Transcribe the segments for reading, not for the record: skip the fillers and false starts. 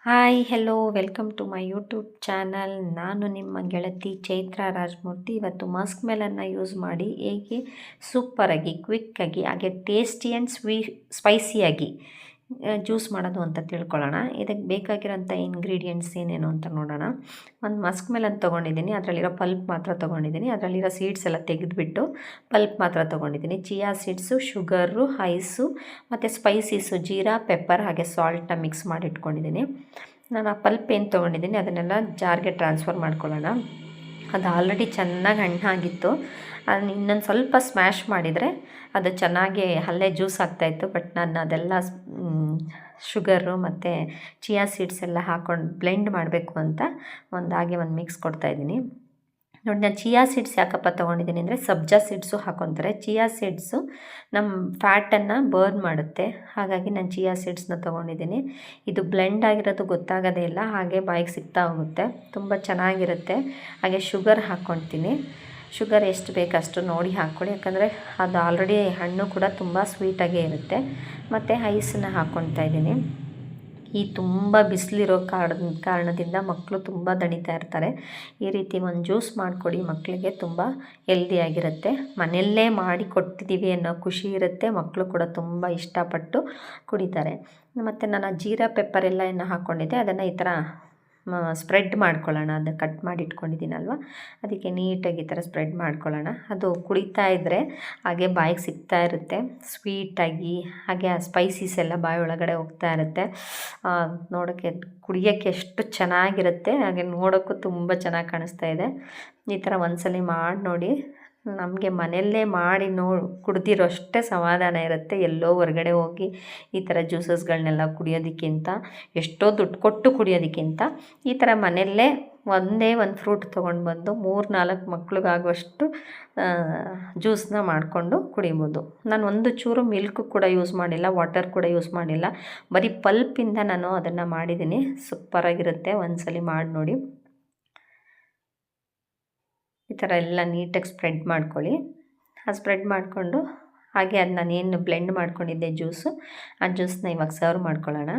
Hi hello welcome to my YouTube channel. ನಾನು ನಿಮ್ಮ ಗೆಳತಿ ಚೈತ್ರ ರಾಜಮೂರ್ತಿ. ಇವತ್ತು ಮಸ್ಕ್ ಮೆಲನ್ನ ಯೂಸ್ ಮಾಡಿ ಹೇಗೆ ಸೂಪರಾಗಿ ಕ್ವಿಕ್ಕಾಗಿ ಹಾಗೆ ಟೇಸ್ಟಿ ಆ್ಯಂಡ್ ಸ್ಪೈಸಿಯಾಗಿ ಜ್ಯೂಸ್ ಮಾಡೋದು ಅಂತ ತಿಳ್ಕೊಳ್ಳೋಣ. ಇದಕ್ಕೆ ಬೇಕಾಗಿರೋಂಥ ಇಂಗ್ರೀಡಿಯೆಂಟ್ಸ್ ಏನೇನು ಅಂತ ನೋಡೋಣ. ಒಂದು ಮಸ್ಕ್ ಮೆಲನ್ ತೊಗೊಂಡಿದ್ದೀನಿ, ಅದರಲ್ಲಿರೋ ಪಲ್ಪ್ ಮಾತ್ರ ತೊಗೊಂಡಿದ್ದೀನಿ. ಅದರಲ್ಲಿರೋ ಸೀಡ್ಸ್ ಎಲ್ಲ ತೆಗೆದುಬಿಟ್ಟು ಪಲ್ಪ್ ಮಾತ್ರ ತೊಗೊಂಡಿದ್ದೀನಿ. ಚಿಯಾ ಸೀಡ್ಸು, ಶುಗರು, ಐಸು ಮತ್ತು ಸ್ಪೈಸೀಸು, ಜೀರಾ, ಪೆಪ್ಪರ್ ಹಾಗೆ ಸಾಲ್ಟನ್ನ ಮಿಕ್ಸ್ ಮಾಡಿ ಇಟ್ಕೊಂಡಿದ್ದೀನಿ. ನಾನು ಆ ಪಲ್ಪ್ ಏನು ತೊಗೊಂಡಿದ್ದೀನಿ ಅದನ್ನೆಲ್ಲ ಜಾರ್ಗೆ ಟ್ರಾನ್ಸ್ಫರ್ ಮಾಡ್ಕೊಳ್ಳೋಣ. ಅದು ಆಲ್ರೆಡಿ ಚೆನ್ನಾಗಿ ಹಣ್ಣಾಗಿತ್ತು. ಅದನ್ನ ಇನ್ನೊಂದು ಸ್ವಲ್ಪ ಸ್ಮ್ಯಾಶ್ ಮಾಡಿದರೆ ಅದು ಚೆನ್ನಾಗಿ ಅಲ್ಲೇ ಜ್ಯೂಸ್ ಆಗ್ತಾಯಿತ್ತು. ಬಟ್ ನಾನು ಅದೆಲ್ಲ ಶುಗರು ಮತ್ತು ಚಿಯಾ ಸೀಡ್ಸ್ ಎಲ್ಲ ಹಾಕ್ಕೊಂಡು ಬ್ಲೆಂಡ್ ಮಾಡಬೇಕು ಅಂತ ಒಂದು ಮಿಕ್ಸ್ ಕೊಡ್ತಾಯಿದ್ದೀನಿ. ನೋಡಿ, ನಾನು ಚಿಯಾ ಸೀಡ್ಸ್ ಯಾಕಪ್ಪ ತೊಗೊಂಡಿದ್ದೀನಿ ಅಂದರೆ ಸಬ್ಜಾ ಸೀಡ್ಸು ಹಾಕ್ಕೊತಾರೆ. ಚಿಯಾ ಸೀಡ್ಸು ನಮ್ಮ ಫ್ಯಾಟನ್ನು ಬರ್ನ್ ಮಾಡುತ್ತೆ, ಹಾಗಾಗಿ ನಾನು ಚಿಯಾ ಸೀಡ್ಸ್ನ ತೊಗೊಂಡಿದ್ದೀನಿ. ಇದು ಬ್ಲೆಂಡ್ ಆಗಿರೋದು ಗೊತ್ತಾಗೋದೇ ಇಲ್ಲ, ಹಾಗೆ ಬಾಯಿಗೆ ಸಿಗ್ತಾ ಹೋಗುತ್ತೆ, ತುಂಬ ಚೆನ್ನಾಗಿರುತ್ತೆ. ಹಾಗೆ ಶುಗರ್ ಹಾಕ್ಕೊಳ್ತೀನಿ. ಶುಗರ್ ಎಷ್ಟು ಬೇಕಷ್ಟು ನೋಡಿ ಹಾಕ್ಕೊಳ್ಳಿ, ಯಾಕಂದರೆ ಅದು ಆಲ್ರೆಡಿ ಹಣ್ಣು ಕೂಡ ತುಂಬ ಸ್ವೀಟಾಗೇ ಇರುತ್ತೆ. ಮತ್ತು ಐಸನ್ನ ಹಾಕ್ಕೊಳ್ತಾ ಇದ್ದೀನಿ. ಈ ತುಂಬ ಬಿಸಿಲಿರೋ ಕಾರಣದಿಂದ ಮಕ್ಕಳು ತುಂಬ ದಣಿತಾ ಇರ್ತಾರೆ. ಈ ರೀತಿ ಒಂದು ಜ್ಯೂಸ್ ಮಾಡಿಕೊಡಿ ಮಕ್ಕಳಿಗೆ, ತುಂಬ ಹೆಲ್ದಿಯಾಗಿರುತ್ತೆ. ಮನೆಯಲ್ಲೇ ಮಾಡಿ ಕೊಡ್ತಿದ್ದೀವಿ ಅನ್ನೋ ಖುಷಿ ಇರುತ್ತೆ, ಮಕ್ಕಳು ಕೂಡ ತುಂಬ ಇಷ್ಟಪಟ್ಟು ಕುಡಿತಾರೆ. ಮತ್ತು ನಾನು ಜೀರಾ ಪೆಪ್ಪರ್ ಎಲ್ಲ ಹಾಕ್ಕೊಂಡಿದ್ದೆ, ಅದನ್ನು ಈ ಥರ ಸ್ಪ್ರೆಡ್ ಮಾಡ್ಕೊಳ್ಳೋಣ. ಅದನ್ನು ಕಟ್ ಮಾಡಿ ಇಟ್ಕೊಂಡಿದ್ದೀನಲ್ವ, ಅದಕ್ಕೆ ನೀಟಾಗಿ ಈ ಥರ ಸ್ಪ್ರೆಡ್ ಮಾಡ್ಕೊಳ್ಳೋಣ. ಅದು ಕುಡಿತಾ ಇದ್ದರೆ ಹಾಗೆ ಬಾಯಿಗೆ ಸಿಗ್ತಾ ಇರುತ್ತೆ ಸ್ವೀಟಾಗಿ, ಹಾಗೆ ಆ ಸ್ಪೈಸೀಸ್ ಎಲ್ಲ ಬಾಯಿ ಒಳಗಡೆ ಹೋಗ್ತಾ ಇರುತ್ತೆ. ನೋಡೋಕ್ಕೆ ಕುಡಿಯೋಕ್ಕೆ ಎಷ್ಟು ಚೆನ್ನಾಗಿರುತ್ತೆ, ಹಾಗೆ ನೋಡೋಕ್ಕೂ ತುಂಬ ಚೆನ್ನಾಗಿ ಕಾಣಿಸ್ತಾ ಇದೆ. ಈ ಥರ ಒಂದ್ಸಲ ಮಾಡಿ ನೋಡಿ. ನಮಗೆ ಮನೆಯಲ್ಲೇ ಮಾಡಿ ಕುಡ್ದಿರೋ ಅಷ್ಟೇ ಸಮಾಧಾನ ಇರುತ್ತೆ. ಎಲ್ಲೋ ಹೊರಗಡೆ ಹೋಗಿ ಈ ಥರ ಜ್ಯೂಸಸ್ಗಳನ್ನೆಲ್ಲ ಕುಡಿಯೋದಕ್ಕಿಂತ, ಎಷ್ಟೋ ದುಡ್ಡು ಕೊಟ್ಟು ಕುಡಿಯೋದಕ್ಕಿಂತ ಈ ಥರ ಮನೆಯಲ್ಲೇ ಒಂದೇ ಒಂದು ಫ್ರೂಟ್ ತೊಗೊಂಡು ಬಂದು 3-4 ಮಕ್ಳಿಗಾಗುವಷ್ಟು ಜ್ಯೂಸನ್ನ ಮಾಡಿಕೊಂಡು ಕುಡಿಬೋದು. ನಾನು ಒಂದು ಚೂರು ಮಿಲ್ಕ್ ಕೂಡ ಯೂಸ್ ಮಾಡಿಲ್ಲ, ವಾಟರ್ ಕೂಡ ಯೂಸ್ ಮಾಡಿಲ್ಲ, ಬರೀ ಪಲ್ಪಿಂದ ನಾನು ಅದನ್ನು ಮಾಡಿದ್ದೀನಿ. ಸೂಪರಾಗಿರುತ್ತೆ, ಒಂದ್ಸಲ ಮಾಡಿ ನೋಡಿ. ಈ ಥರ ಎಲ್ಲ ನೀಟಾಗಿ ಸ್ಪ್ರೆಡ್ ಮಾಡ್ಕೊಳ್ಳಿ. ಆ ಸ್ಪ್ರೆಡ್ ಮಾಡಿಕೊಂಡು ಹಾಗೆ ಅದು ನಾನೇನು ಬ್ಲೆಂಡ್ ಮಾಡ್ಕೊಂಡಿದ್ದೆ ಜ್ಯೂಸು, ಆ ಜ್ಯೂಸನ್ನ ಇವಾಗ ಸರ್ವ್ ಮಾಡ್ಕೊಳ್ಳೋಣ.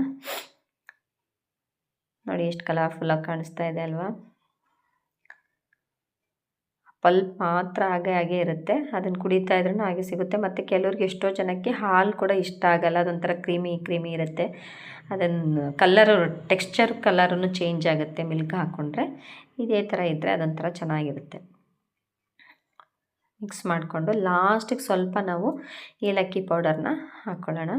ನೋಡಿ ಎಷ್ಟು ಕಲರ್ಫುಲ್ಲಾಗಿ ಕಾಣಿಸ್ತಾ ಇದೆ ಅಲ್ವಾ. ಪಲ್ಪ್ ಮಾತ್ರ ಹಾಗೆ ಇರುತ್ತೆ, ಅದನ್ನು ಕುಡಿತಾ ಇದ್ರೂ ಹಾಗೆ ಸಿಗುತ್ತೆ. ಮತ್ತು ಕೆಲವ್ರಿಗೆ ಎಷ್ಟೋ ಜನಕ್ಕೆ ಹಾಲು ಕೂಡ ಇಷ್ಟ ಆಗಲ್ಲ, ಅದೊಂಥರ ಕ್ರೀಮಿ ಇರುತ್ತೆ. ಅದನ್ನು ಟೆಕ್ಸ್ಚರ್ ಕಲರೂ ಚೇಂಜ್ ಆಗುತ್ತೆ ಮಿಲ್ಕ್ ಹಾಕ್ಕೊಂಡ್ರೆ. ಇದೇ ಥರ ಇದ್ದರೆ ಅದೊಂಥರ ಚೆನ್ನಾಗಿರುತ್ತೆ. ಮಿಕ್ಸ್ ಮಾಡಿಕೊಂಡು ಲಾಸ್ಟಿಗೆ ಸ್ವಲ್ಪ ನಾವು ಏಲಕ್ಕಿ ಪೌಡರ್ನ ಹಾಕ್ಕೊಳ್ಳೋಣ.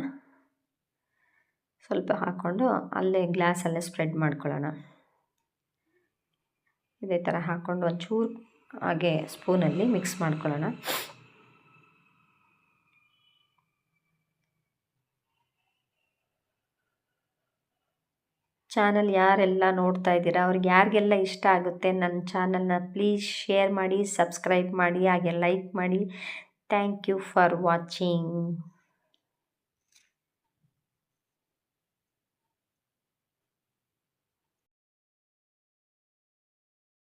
ಸ್ವಲ್ಪ ಹಾಕ್ಕೊಂಡು ಅಲ್ಲೇ ಗ್ಲಾಸಲ್ಲೇ ಸ್ಪ್ರೆಡ್ ಮಾಡ್ಕೊಳ್ಳೋಣ. ಇದೇ ಥರ ಹಾಕ್ಕೊಂಡು ಒಂಚೂರು ಹಾಗೆ ಸ್ಪೂನಲ್ಲಿ ಮಿಕ್ಸ್ ಮಾಡ್ಕೊಳ್ಳೋಣ. ಚಾನಲ್ ಯಾರೆಲ್ಲ ನೋಡ್ತಾ ಇದ್ದೀರಾ, ಅವ್ರಿಗೆ ಯಾರಿಗೆಲ್ಲ ಇಷ್ಟ ಆಗುತ್ತೆ ನನ್ನ ಚಾನಲ್ನ ಪ್ಲೀಸ್ ಶೇರ್ ಮಾಡಿ, ಸಬ್ಸ್ಕ್ರೈಬ್ ಮಾಡಿ, ಹಾಗೆ ಲೈಕ್ ಮಾಡಿ. Thank you for watching.